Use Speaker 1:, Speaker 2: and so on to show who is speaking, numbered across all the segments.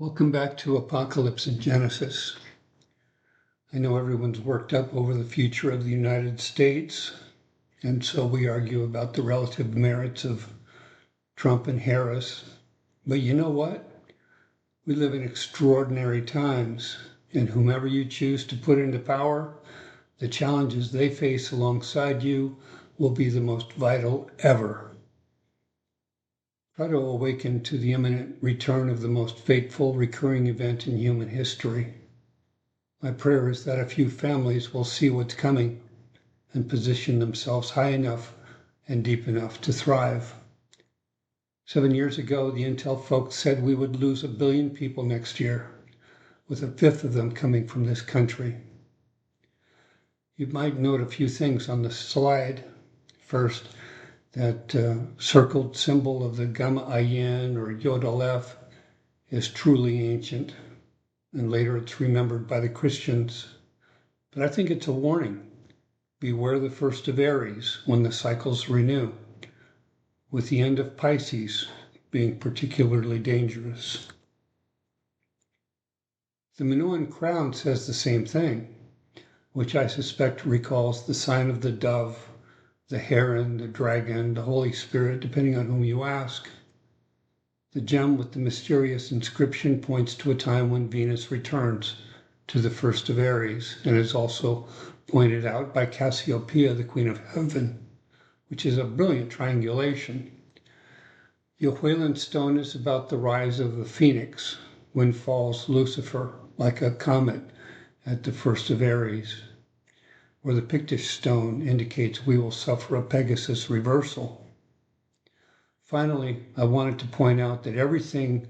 Speaker 1: Welcome back to Apocalypse and Genesis. I know everyone's worked up over the future of the United States, and so we argue about the relative merits of Trump and Harris. But you know what? We live in extraordinary times, and whomever you choose to put into power, the challenges they face alongside you will be the most vital ever. Try to awaken to the imminent return of the most fateful recurring event in human history. My prayer is that a few families will see what's coming and position themselves high enough and deep enough to thrive. 7 years ago, the Intel folks said we would lose 1 billion people next year, with 1/5 of them coming from this country. You might note a few things on the slide. First, that circled symbol of the Gamma Ayin or Yod Aleph is truly ancient, and later it's remembered by the Christians. But I think it's a warning. Beware the first of Aries when the cycles renew, with the end of Pisces being particularly dangerous. The Minoan crown says the same thing, which I suspect recalls the sign of the dove, the heron, the dragon, the Holy Spirit, depending on whom you ask. The gem with the mysterious inscription points to a time when Venus returns to the first of Aries, and is also pointed out by Cassiopeia, the Queen of Heaven, which is a brilliant triangulation. The Ohuelan stone is about the rise of the phoenix when falls Lucifer like a comet at the first of Aries, where the Pictish stone indicates we will suffer a Pegasus reversal. Finally, I wanted to point out that everything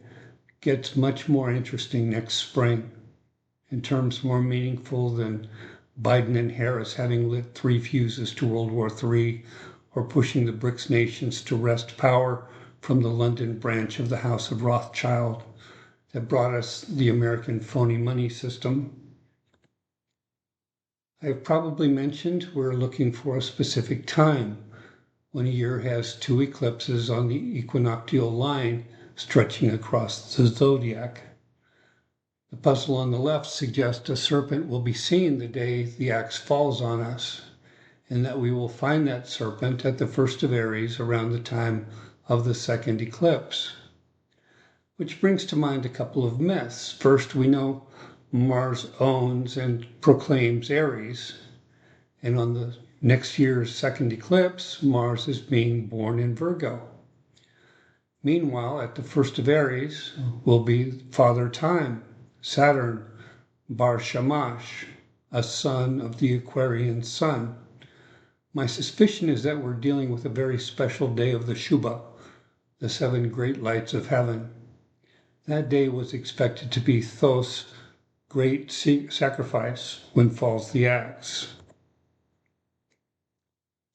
Speaker 1: gets much more interesting next spring, in terms more meaningful than Biden and Harris having lit 3 fuses to World War III, or pushing the BRICS nations to wrest power from the London branch of the House of Rothschild that brought us the American phony money system. I've probably mentioned we're looking for a specific time when a year has 2 eclipses on the equinoctial line stretching across the zodiac. The puzzle on the left suggests a serpent will be seen the day the axe falls on us, and that we will find that serpent at the first of Aries around the time of the second eclipse. Which brings to mind a couple of myths. First, we know Mars owns and proclaims Aries, and on the next year's second eclipse, Mars is being born in Virgo. Meanwhile, at the first of Aries will be Father Time, Saturn, Bar Shamash, a son of the Aquarian sun. My suspicion is that we're dealing with a very special day of the Shuba, the 7 great lights of heaven. That day was expected to be Thoth's great sacrifice when falls the axe.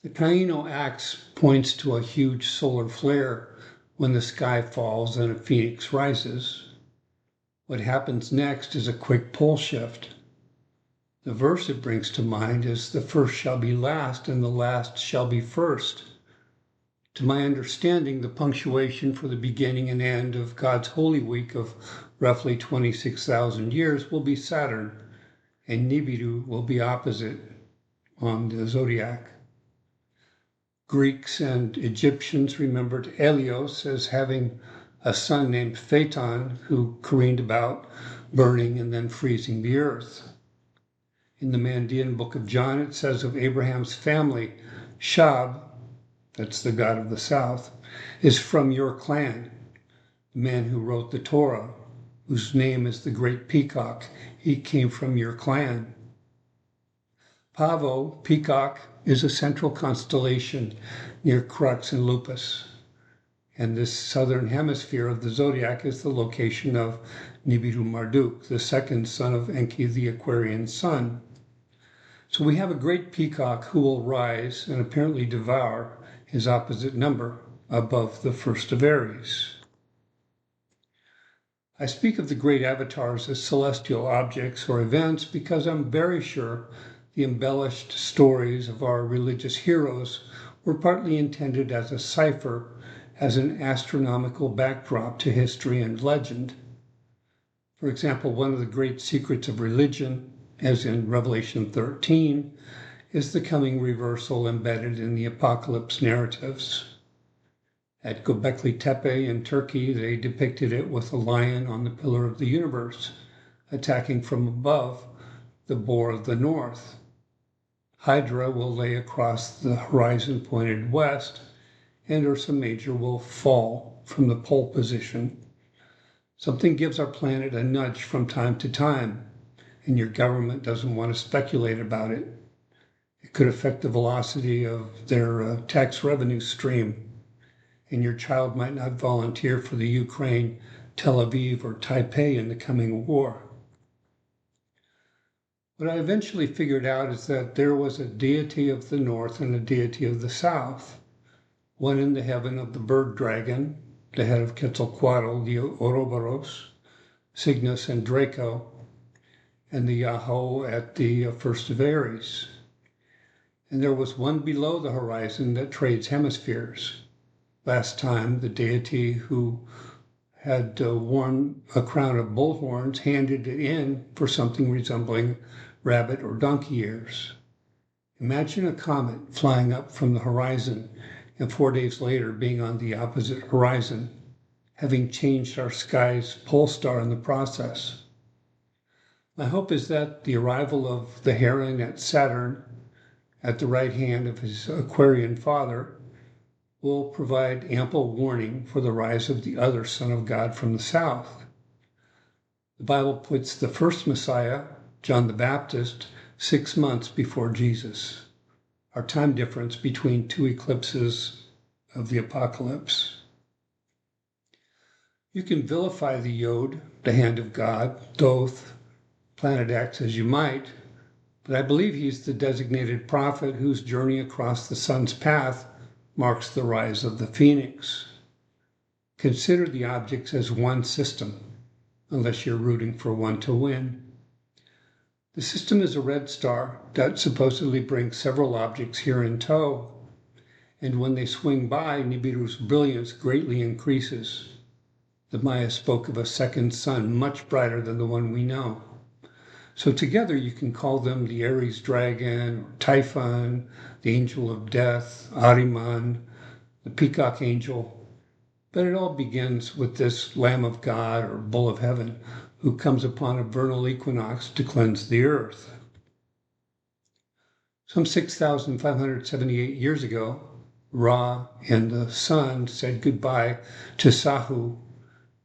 Speaker 1: The Kaino axe points to a huge solar flare when the sky falls and a phoenix rises. What happens next is a quick pole shift. The verse it brings to mind is, "The first shall be last, and the last shall be first." To my understanding, the punctuation for the beginning and end of God's Holy Week of roughly 26,000 years will be Saturn, and Nibiru will be opposite on the zodiac. Greeks and Egyptians remembered Helios as having a son named Phaeton who careened about, burning and then freezing the earth. In the Mandean book of John, it says of Abraham's family, Shab, that's the God of the South, is from your clan. The man who wrote the Torah, whose name is the Great Peacock, he came from your clan. Pavo, Peacock, is a central constellation near Crux and Lupus. And this southern hemisphere of the zodiac is the location of Nibiru Marduk, the second son of Enki, the Aquarian sun. So we have a great peacock who will rise and apparently devour his opposite number above the first of Aries. I speak of the great avatars as celestial objects or events because I'm very sure the embellished stories of our religious heroes were partly intended as a cipher, as an astronomical backdrop to history and legend. For example, one of the great secrets of religion, as in Revelation 13, is the coming reversal embedded in the apocalypse narratives. At Göbekli Tepe in Turkey, they depicted it with a lion on the pillar of the universe, attacking from above the boar of the north. Hydra will lay across the horizon pointed west, and Ursa Major will fall from the pole position. Something gives our planet a nudge from time to time, and your government doesn't want to speculate about it. It could affect the velocity of their tax revenue stream, and your child might not volunteer for the Ukraine, Tel Aviv, or Taipei in the coming war. What I eventually figured out is that there was a deity of the north and a deity of the south, one in the heaven of the bird dragon, the head of Quetzalcoatl, the Ouroboros, Cygnus, and Draco, and the Yahoo at the first of Aries. And there was one below the horizon that trades hemispheres. Last time, the deity who had worn a crown of bull horns handed it in for something resembling rabbit or donkey ears. Imagine a comet flying up from the horizon and 4 days later being on the opposite horizon, having changed our sky's pole star in the process. My hope is that the arrival of the heron at Saturn at the right hand of his Aquarian father will provide ample warning for the rise of the other Son of God from the south. The Bible puts the first Messiah, John the Baptist, 6 months before Jesus, our time difference between 2 eclipses of the apocalypse. You can vilify the Yod, the hand of God, Thoth, Planet X as you might, but I believe he's the designated prophet whose journey across the sun's path marks the rise of the phoenix. Consider the objects as one system, unless you're rooting for one to win. The system is a red star that supposedly brings several objects here in tow, and when they swing by, Nibiru's brilliance greatly increases. The Maya spoke of a second sun much brighter than the one we know. So together you can call them the Aries dragon, or Typhon, the angel of death, Ahriman, the peacock angel. But it all begins with this Lamb of God or Bull of Heaven who comes upon a vernal equinox to cleanse the earth. Some 6,578 years ago, Ra and the sun said goodbye to Sahu,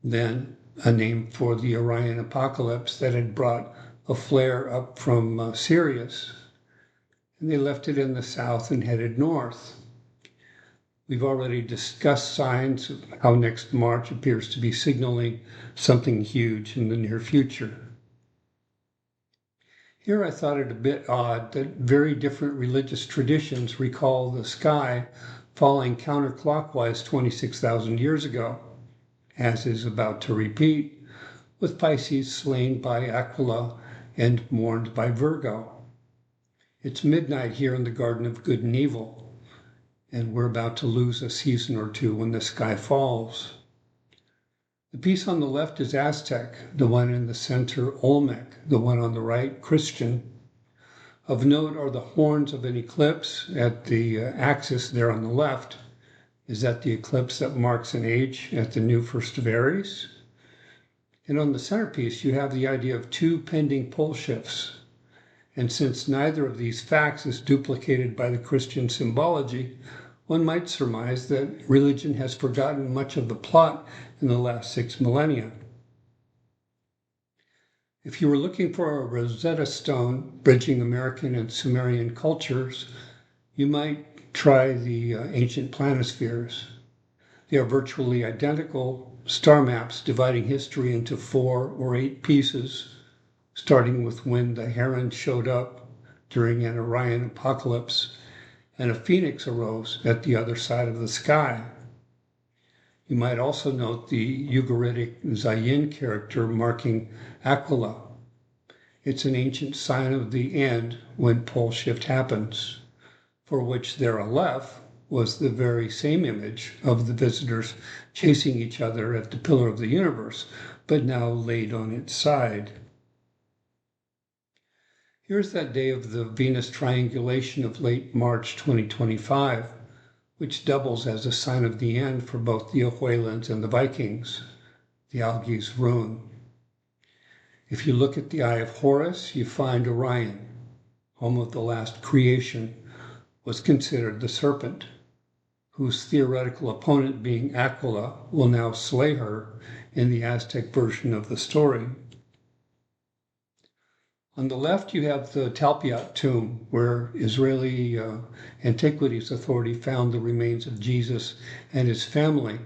Speaker 1: then a name for the Orion apocalypse that had brought a flare up from Sirius, and they left it in the south and headed north. We've already discussed signs of how next March appears to be signaling something huge in the near future. Here I thought it a bit odd that very different religious traditions recall the sky falling counterclockwise 26,000 years ago, as is about to repeat, with Pisces slain by Aquila and mourned by Virgo. It's midnight here in the Garden of Good and Evil, and we're about to lose a season or two when the sky falls. The piece on the left is Aztec, the one in the center Olmec, the one on the right Christian. Of note are the horns of an eclipse at the axis there on the left. Is that the eclipse that marks an age at the new first of Aries? And on the centerpiece, you have the idea of 2 pending pole shifts. And since neither of these facts is duplicated by the Christian symbology, one might surmise that religion has forgotten much of the plot in the last 6 millennia. If you were looking for a Rosetta Stone bridging American and Sumerian cultures, you might try the ancient planispheres. They are virtually identical star maps dividing history into 4 or 8 pieces, starting with when the heron showed up during an Orion apocalypse and a phoenix arose at the other side of the sky. You might also note the Ugaritic Zayin character marking Aquila. It's an ancient sign of the end when pole shift happens, for which their Aleph was the very same image of the visitors chasing each other at the pillar of the universe, but now laid on its side. Here's that day of the Venus triangulation of late March 2025, which doubles as a sign of the end for both the Ohuelans and the Vikings, the Algae's rune. If you look at the Eye of Horus, you find Orion, home of the last creation, was considered the serpent, whose theoretical opponent being Aquila will now slay her in the Aztec version of the story. On the left, you have the Talpiot tomb, where Israeli Antiquities Authority found the remains of Jesus and his family,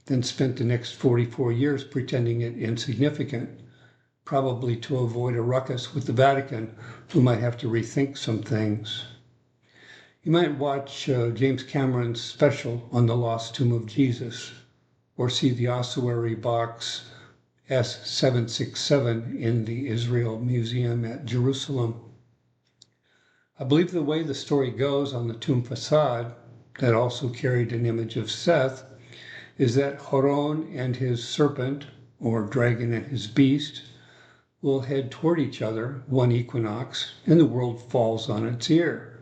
Speaker 1: then spent the next 44 years pretending it insignificant, probably to avoid a ruckus with the Vatican, who might have to rethink some things. You might watch James Cameron's special on the lost tomb of Jesus, or see the ossuary box S767 in the Israel Museum at Jerusalem. I believe the way the story goes on the tomb facade, that also carried an image of Seth, is that Horon and his serpent, or dragon and his beast, will head toward each other one equinox, and the world falls on its ear.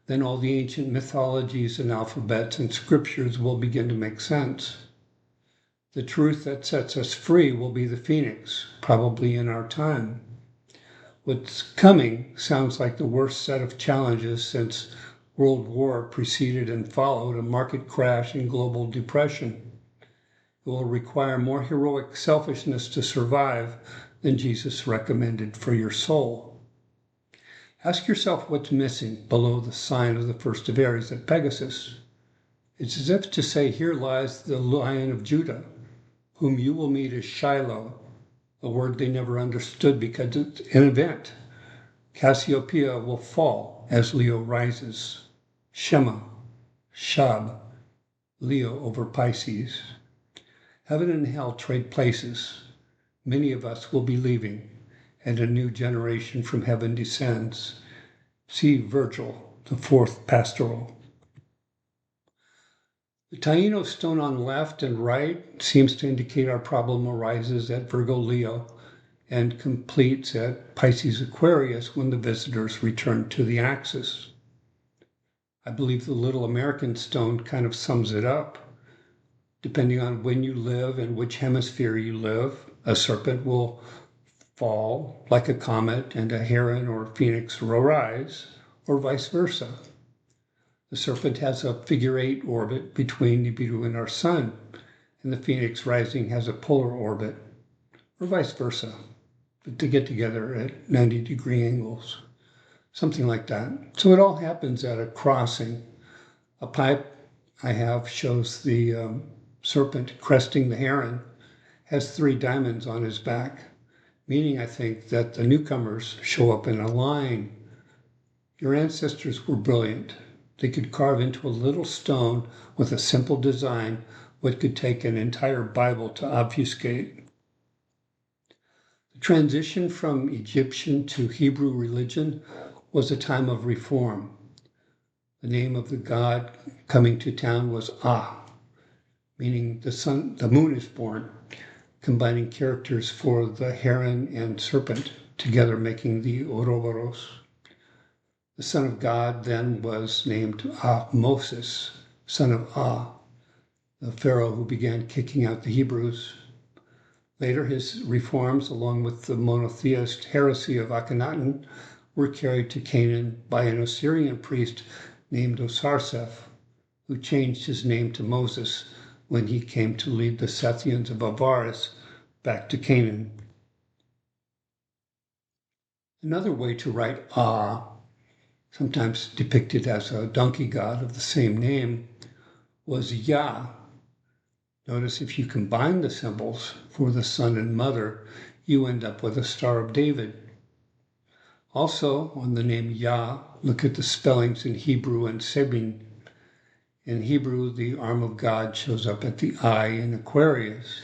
Speaker 1: Then all the ancient mythologies and alphabets and scriptures will begin to make sense. The truth that sets us free will be the phoenix, probably in our time. What's coming sounds like the worst set of challenges since World War preceded and followed a market crash and global depression. It will require more heroic selfishness to survive than Jesus recommended for your soul. Ask yourself what's missing below the sign of the first of Aries at Pegasus. It's as if to say, here lies the Lion of Judah, whom you will meet as Shiloh, a word they never understood because it's an event. Cassiopeia will fall as Leo rises. Shema, Shab, Leo over Pisces. Heaven and hell trade places. Many of us will be leaving, and a new generation from heaven descends. See Virgil, the fourth pastoral. The Taino stone on left and right seems to indicate our problem arises at Virgo Leo and completes at Pisces Aquarius when the visitors return to the axis. I believe the little American stone kind of sums it up. Depending on when you live and which hemisphere you live, a serpent will fall like a comet and a heron or phoenix will rise, or vice versa. The serpent has a figure-8 orbit between Nibiru and our sun, and the phoenix rising has a polar orbit, or vice versa, but they get together at 90-degree angles, something like that. So it all happens at a crossing. A pipe I have shows the serpent cresting the heron, has 3 diamonds on his back, meaning, I think, that the newcomers show up in a line. Your ancestors were brilliant. They could carve into a little stone with a simple design what could take an entire Bible to obfuscate. The transition from Egyptian to Hebrew religion was a time of reform. The name of the god coming to town was Ah, meaning the moon is born, combining characters for the heron and serpent, together making the Ouroboros. The son of God then was named Moses, son of Ah, the pharaoh who began kicking out the Hebrews. Later, his reforms, along with the monotheist heresy of Akhenaten, were carried to Canaan by an Assyrian priest named Osarseph, who changed his name to Moses when he came to lead the Scythians of Avaris back to Canaan. Another way to write Ah, sometimes depicted as a donkey god of the same name, was Yah. Notice if you combine the symbols for the son and mother, you end up with a Star of David. Also, on the name Yah, look at the spellings in Hebrew and Sebin. In Hebrew, the arm of God shows up at the eye in Aquarius.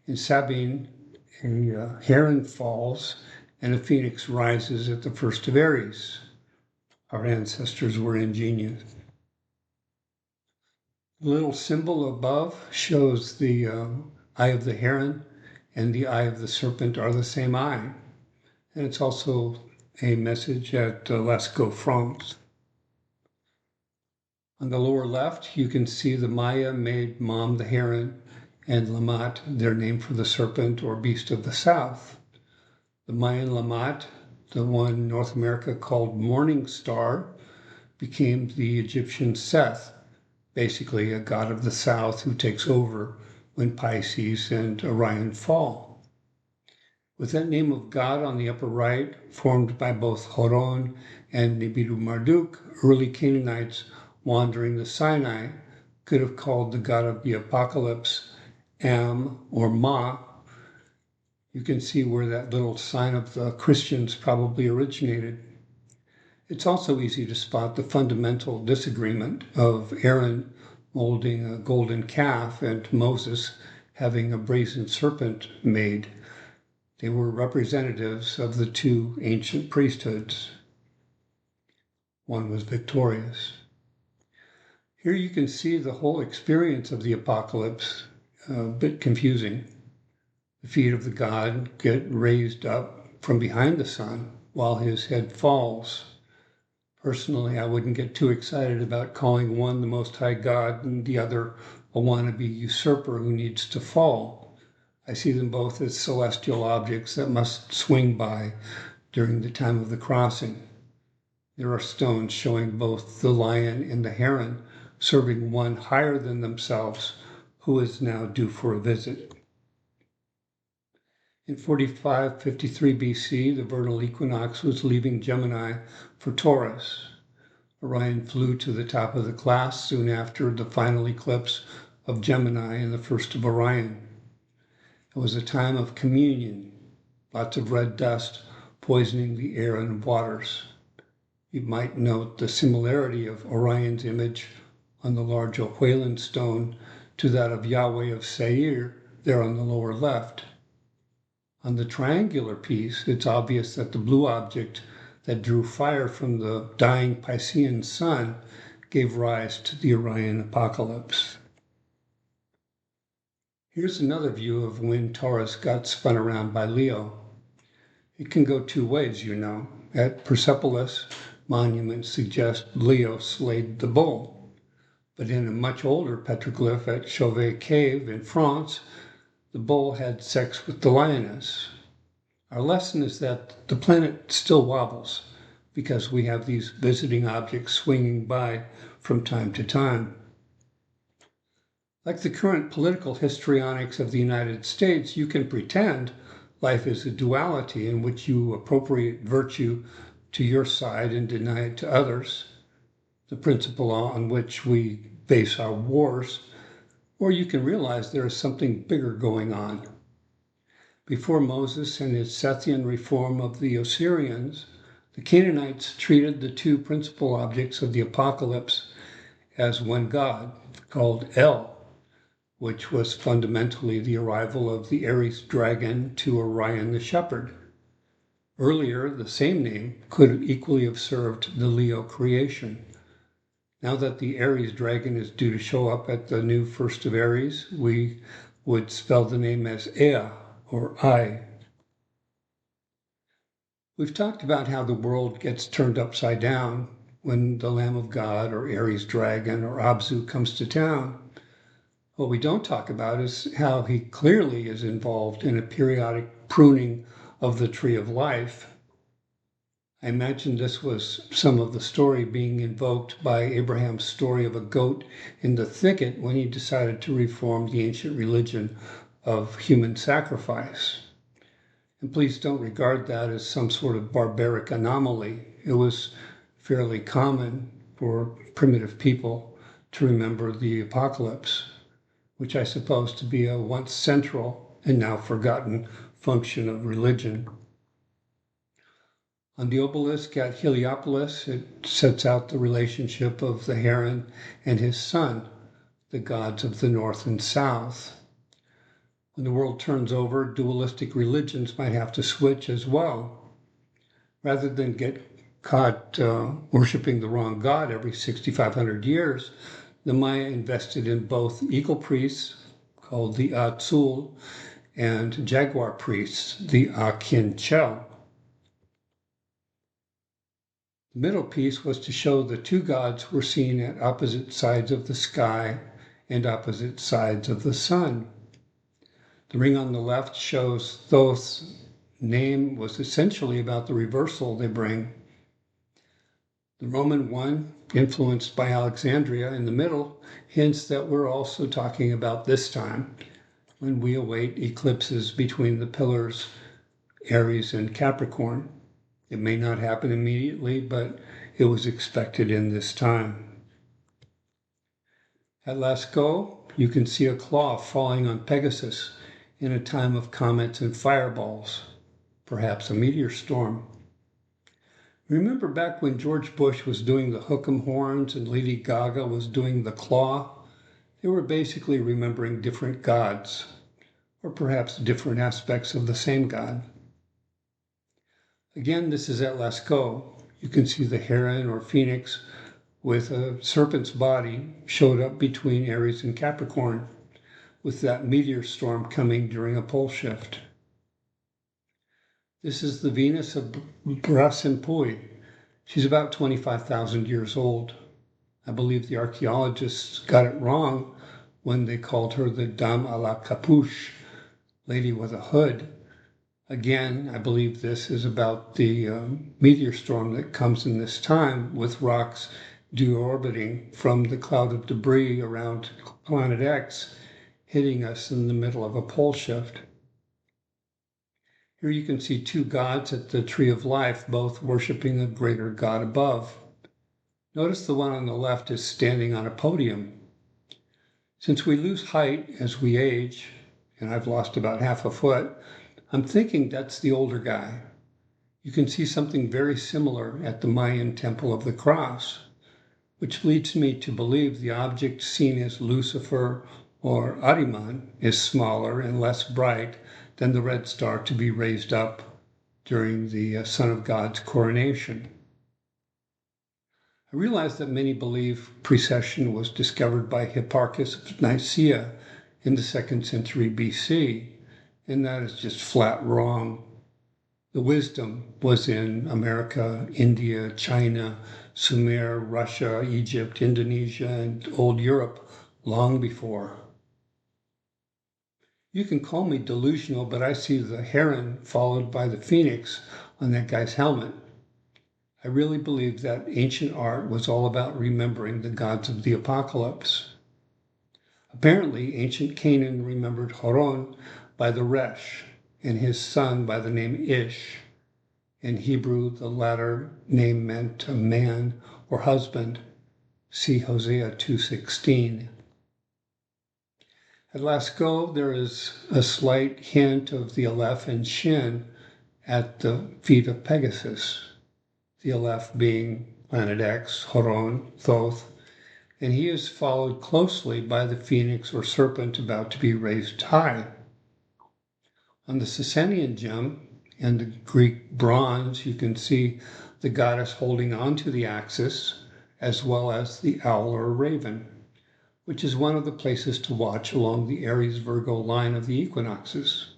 Speaker 1: In Sabine, a heron falls and a phoenix rises at the first of Aries. Our ancestors were ingenious. The little symbol above shows the eye of the heron and the eye of the serpent are the same eye. And it's also a message at Lascaux, France. On the lower left, you can see the Maya made Mam the heron and Lamat, their name for the serpent or beast of the south. The Mayan Lamat, the one North America called Morning Star, became the Egyptian Seth, basically a god of the south who takes over when Pisces and Orion fall. With that name of God on the upper right, formed by both Horon and Nibiru Marduk, early Canaanites wandering the Sinai could have called the god of the apocalypse Am or Ma. You can see where that little sign of the Christians probably originated. It's also easy to spot the fundamental disagreement of Aaron molding a golden calf and Moses having a brazen serpent made. They were representatives of the two ancient priesthoods. One was victorious. Here you can see the whole experience of the apocalypse, a bit confusing. The feet of the god get raised up from behind the sun while his head falls. Personally, I wouldn't get too excited about calling one the Most High God and the other a wannabe usurper who needs to fall. I see them both as celestial objects that must swing by during the time of the crossing. There are stones showing both the lion and the heron, serving one higher than themselves, who is now due for a visit. In 4553 BC, the vernal equinox was leaving Gemini for Taurus. Orion flew to the top of the class soon after the final eclipse of Gemini and the first of Orion. It was a time of communion, lots of red dust poisoning the air and waters. You might note the similarity of Orion's image on the large Ohuelan stone to that of Yahweh of Seir there on the lower left. On the triangular piece, it's obvious that the blue object that drew fire from the dying Piscean sun gave rise to the Orion apocalypse. Here's another view of when Taurus got spun around by Leo. It can go two ways, you know. At Persepolis, monuments suggest Leo slayed the bull. But in a much older petroglyph at Chauvet Cave in France, the bull had sex with the lioness. Our lesson is that the planet still wobbles because we have these visiting objects swinging by from time to time. Like the current political histrionics of the United States, you can pretend life is a duality in which you appropriate virtue to your side and deny it to others, the principle on which we base our wars, or you can realize there is something bigger going on. Before Moses and his Sethian reform of the Assyrians, the Canaanites treated the two principal objects of the apocalypse as one god, called El, which was fundamentally the arrival of the Aries dragon to Orion the shepherd. Earlier, the same name could equally have served the Leo creation. Now that the Aries dragon is due to show up at the new first of Aries, we would spell the name as Ea, or I. We've talked about how the world gets turned upside down when the Lamb of God, or Aries dragon, or Abzu comes to town. What we don't talk about is how he clearly is involved in a periodic pruning of the tree of life. I imagine this was some of the story being invoked by Abraham's story of a goat in the thicket when he decided to reform the ancient religion of human sacrifice. And please don't regard that as some sort of barbaric anomaly. It was fairly common for primitive people to remember the apocalypse, which I suppose to be a once central and now forgotten function of religion. On the obelisk at Heliopolis, it sets out the relationship of the heron and his son, the gods of the north and south. When the world turns over, dualistic religions might have to switch as well. Rather than get caught worshiping the wrong god every 6,500 years, the Maya invested in both eagle priests, called the Azul, and jaguar priests, the Aquinchel. The middle piece was to show the two gods were seen at opposite sides of the sky and opposite sides of the sun. The ring on the left shows Thoth's name was essentially about the reversal they bring. The Roman one, influenced by Alexandria in the middle, hints that we're also talking about this time when we await eclipses between the pillars Aries and Capricorn. It may not happen immediately, but it was expected in this time. At Lascaux, you can see a claw falling on Pegasus in a time of comets and fireballs, perhaps a meteor storm. Remember back when George Bush was doing the hook'em horns and Lady Gaga was doing the claw? They were basically remembering different gods, or perhaps different aspects of the same god. Again, this is at Lascaux. You can see the heron or phoenix with a serpent's body showed up between Aries and Capricorn, with that meteor storm coming during a pole shift. This is the Venus of Brasimpui. She's about 25,000 years old. I believe the archaeologists got it wrong when they called her the Dame à la Capuche, lady with a hood. Again, I believe this is about the meteor storm that comes in this time with rocks deorbiting from the cloud of debris around Planet X, hitting us in the middle of a pole shift. Here you can see two gods at the Tree of Life, both worshiping a greater god above. Notice the one on the left is standing on a podium. Since we lose height as we age, and I've lost about half a foot, I'm thinking that's the older guy. You can see something very similar at the Mayan Temple of the Cross, which leads me to believe the object seen as Lucifer or Ahriman is smaller and less bright than the red star to be raised up during the Son of God's coronation. I realize that many believe precession was discovered by Hipparchus of Nicaea in the 2nd century BC, and that is just flat wrong. The wisdom was in America, India, China, Sumer, Russia, Egypt, Indonesia, and old Europe long before. You can call me delusional, but I see the heron followed by the phoenix on that guy's helmet. I really believe that ancient art was all about remembering the gods of the apocalypse. Apparently, ancient Canaan remembered Horon by the Resh, and his son by the name Ish. In Hebrew, the latter name meant a man or husband. See Hosea 2:16. At Lascaux, there is a slight hint of the Aleph and Shin at the feet of Pegasus, the Aleph being Planet X, Horon, Thoth, and he is followed closely by the phoenix or serpent about to be raised high. On the Sasanian gem and the Greek bronze, you can see the goddess holding onto the axis, as well as the owl or raven, which is one of the places to watch along the Aries-Virgo line of the equinoxes.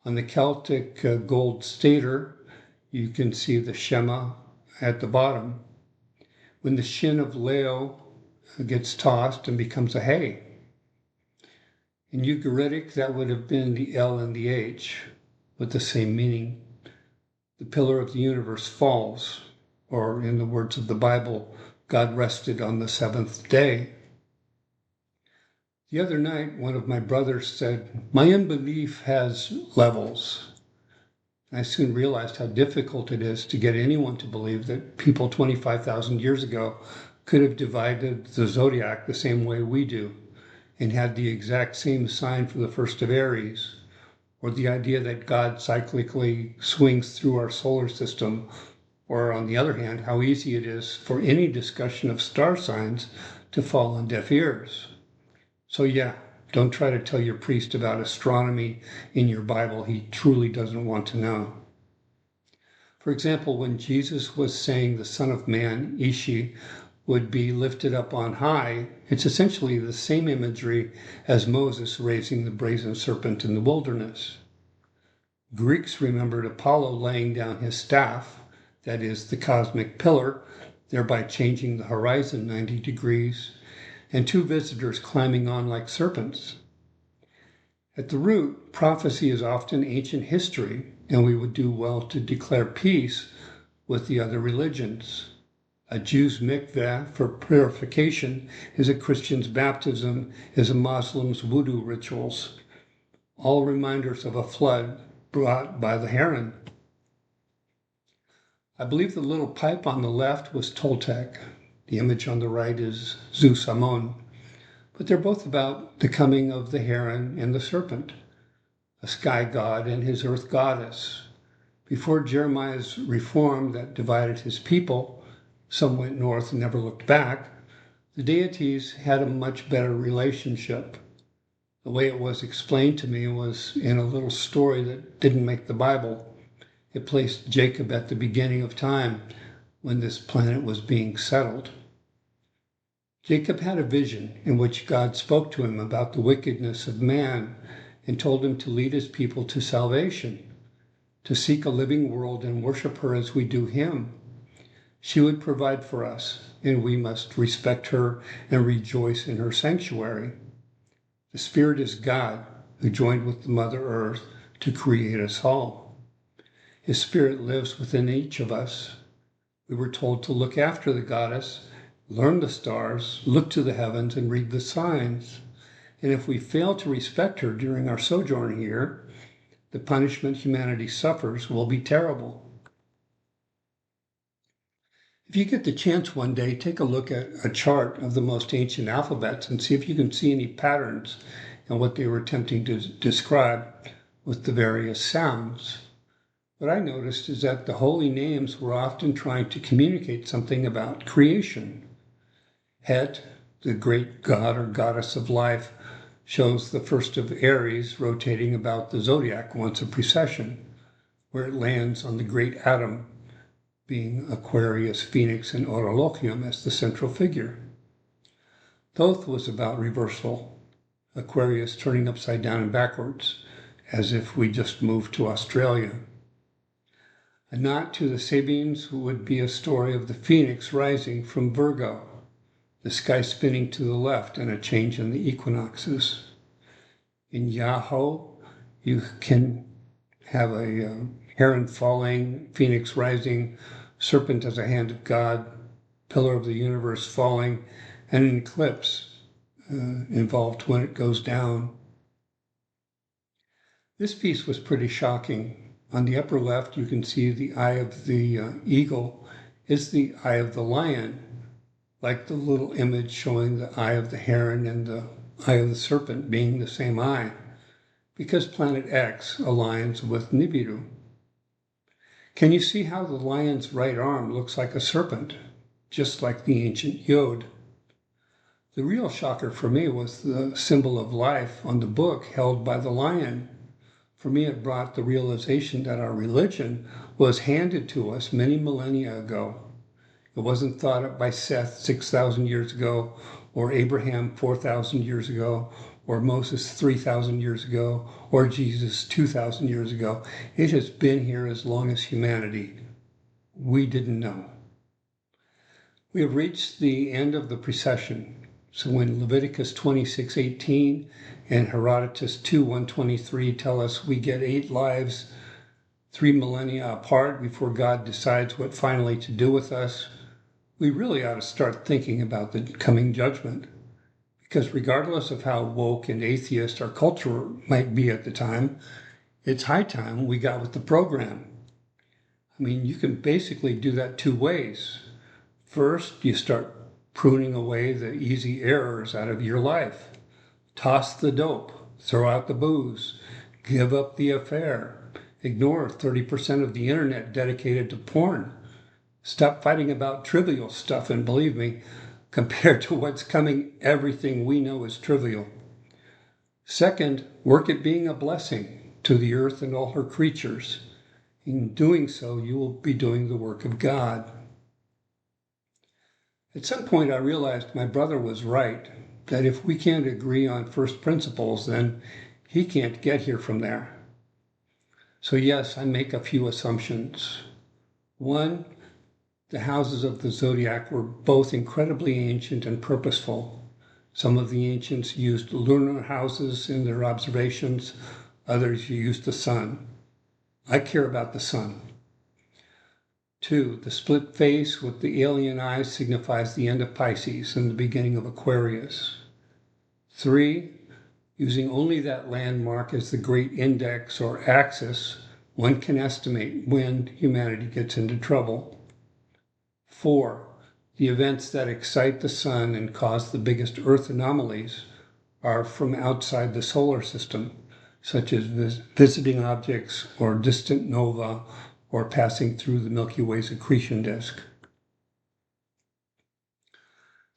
Speaker 1: On the Celtic gold stater, you can see the Shema at the bottom. When the shin of Leo gets tossed and becomes a hay. In Ugaritic, that would have been the L and the H, with the same meaning. The pillar of the universe falls, or in the words of the Bible, God rested on the 7th day. The other night, one of my brothers said, my unbelief has levels. I soon realized how difficult it is to get anyone to believe that people 25,000 years ago could have divided the zodiac the same way we do and had the exact same sign for the first of Aries, or the idea that God cyclically swings through our solar system, or on the other hand, how easy it is for any discussion of star signs to fall on deaf ears. So yeah, don't try to tell your priest about astronomy in your Bible. He truly doesn't want to know. For example, when Jesus was saying the Son of Man, Ishi, would be lifted up on high. It's essentially the same imagery as Moses raising the brazen serpent in the wilderness. Greeks remembered Apollo laying down his staff, that is, the cosmic pillar, thereby changing the horizon 90 degrees, and two visitors climbing on like serpents. At the root, prophecy is often ancient history, and we would do well to declare peace with the other religions. A Jew's mikveh for purification is a Christian's baptism, is a Muslim's wudu rituals, all reminders of a flood brought by the heron. I believe the little pipe on the left was Toltec. The image on the right is Zeus Ammon. But they're both about the coming of the heron and the serpent, a sky god and his earth goddess. Before Jeremiah's reform that divided his people, some went north and never looked back, the deities had a much better relationship. The way it was explained to me was in a little story that didn't make the Bible. It placed Jacob at the beginning of time when this planet was being settled. Jacob had a vision in which God spoke to him about the wickedness of man and told him to lead his people to salvation, to seek a living world and worship her as we do him. She would provide for us, and we must respect her and rejoice in her sanctuary. The Spirit is God, who joined with the Mother Earth to create us all. His Spirit lives within each of us. We were told to look after the goddess, learn the stars, look to the heavens, and read the signs. And if we fail to respect her during our sojourn here, the punishment humanity suffers will be terrible. If you get the chance one day, take a look at a chart of the most ancient alphabets and see if you can see any patterns in what they were attempting to describe with the various sounds. What I noticed is that the holy names were often trying to communicate something about creation. Het, the great god or goddess of life, shows the first of Aries rotating about the zodiac once a precession, where it lands on the great atom, being Aquarius, Phoenix, and Orologium as the central figure. Thoth was about reversal, Aquarius turning upside down and backwards, as if we just moved to Australia. A nod to the Sabines would be a story of the Phoenix rising from Virgo, the sky spinning to the left, and a change in the equinoxes. In Yahoo, you can have a heron falling, phoenix rising, serpent as a hand of God, pillar of the universe falling, and an eclipse involved when it goes down. This piece was pretty shocking. On the upper left, you can see the eye of the eagle is the eye of the lion, like the little image showing the eye of the heron and the eye of the serpent being the same eye, because planet X aligns with Nibiru. Can you see how the lion's right arm looks like a serpent, just like the ancient Yod? The real shocker for me was the symbol of life on the book held by the lion. For me, it brought the realization that our religion was handed to us many millennia ago. It wasn't thought up by Seth 6,000 years ago, or Abraham 4,000 years ago, or Moses 3,000 years ago, or Jesus 2,000 years ago. It has been here as long as humanity. We didn't know. We have reached the end of the precession. So when Leviticus 26:18 and Herodotus 2:123 tell us we get 8 lives, 3 millennia apart before God decides what finally to do with us, we really ought to start thinking about the coming judgment. Because regardless of how woke and atheist our culture might be at the time, it's high time we got with the program. I mean, you can basically do that 2 ways. First, you start pruning away the easy errors out of your life. Toss the dope, throw out the booze, give up the affair, ignore 30% of the internet dedicated to porn. Stop fighting about trivial stuff, and believe me, compared to what's coming, everything we know is trivial. Second, work at being a blessing to the earth and all her creatures. In doing so, you will be doing the work of God. At some point, I realized my brother was right, that if we can't agree on first principles, then he can't get here from there. So yes, I make a few assumptions. One, the houses of the zodiac were both incredibly ancient and purposeful. Some of the ancients used lunar houses in their observations, others used the sun. I care about the sun. Two, the split face with the alien eyes signifies the end of Pisces and the beginning of Aquarius. Three, using only that landmark as the great index or axis, one can estimate when humanity gets into trouble. Four, the events that excite the sun and cause the biggest Earth anomalies are from outside the solar system, such as visiting objects or distant nova or passing through the Milky Way's accretion disk.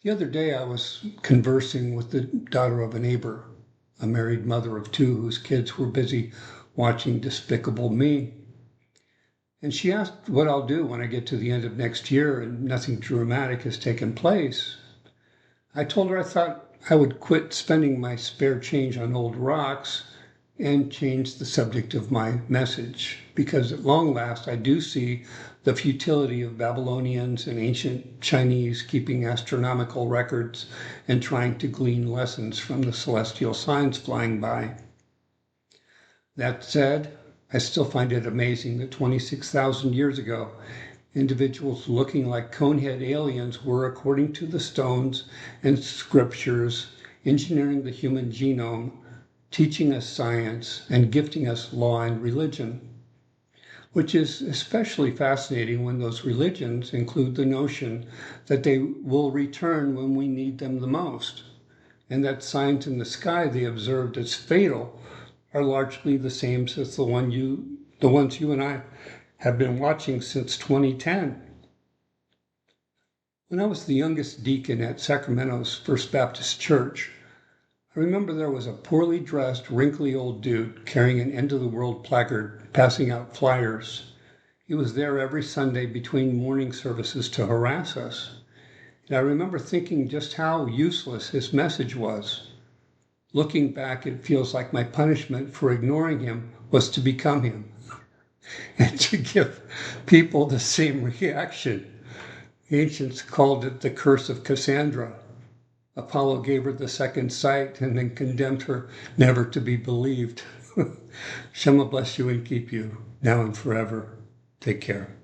Speaker 1: The other day I was conversing with the daughter of a neighbor, a married mother of two whose kids were busy watching Despicable Me. And she asked what I'll do when I get to the end of next year and nothing dramatic has taken place. I told her I thought I would quit spending my spare change on old rocks and change the subject of my message, because at long last I do see the futility of Babylonians and ancient Chinese keeping astronomical records and trying to glean lessons from the celestial signs flying by. That said, I still find it amazing that 26,000 years ago, individuals looking like conehead aliens were, according to the stones and scriptures, engineering the human genome, teaching us science, and gifting us law and religion, which is especially fascinating when those religions include the notion that they will return when we need them the most, and that signs in the sky they observed as fatal are largely the same as the ones you and I have been watching since 2010. When I was the youngest deacon at Sacramento's First Baptist Church, I remember there was a poorly dressed, wrinkly old dude carrying an end-of-the-world placard, passing out flyers. He was there every Sunday between morning services to harass us. And I remember thinking just how useless his message was. Looking back, it feels like my punishment for ignoring him was to become him and to give people the same reaction. Ancients called it the curse of Cassandra. Apollo gave her the second sight and then condemned her never to be believed. Shema bless you and keep you now and forever. Take care.